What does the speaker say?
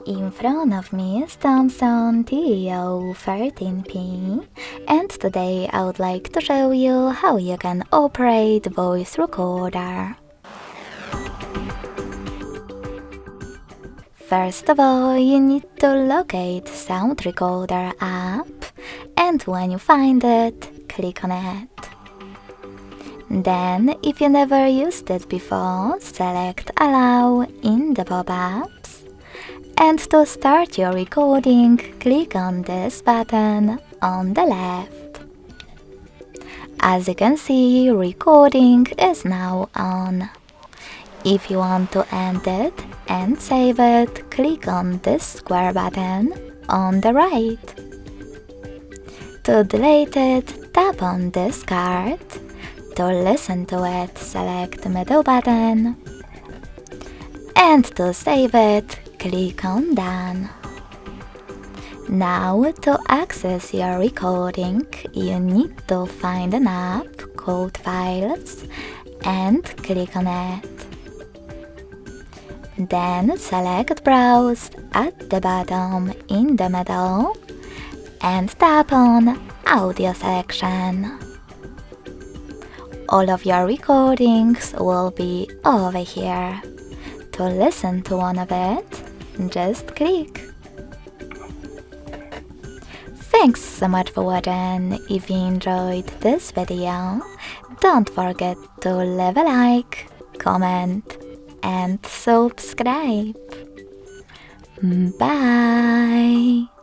In front of me is THOMSON TO13P, and today I would like to show you how you can operate voice recorder. First of all, you need to locate Sound Recorder app, and when you find it, click on it. Then, if you never used it before, select Allow in the pop-ups. And to start your recording, click on this button on the left. As you can see, recording is now on. If you want to end it and save it, click on this square button on the right. To delete it, tap on this card. To listen to it, select the middle button. And to save it, click on Done. Now, to access your recording, you need to find an app called Files and click on it. Then select Browse at the bottom in the middle and tap on Audio section. All of your recordings will be over here. To listen to one of it, just click. Thanks so much for watching. If you enjoyed this video, don't forget to leave a like, comment and subscribe. Bye!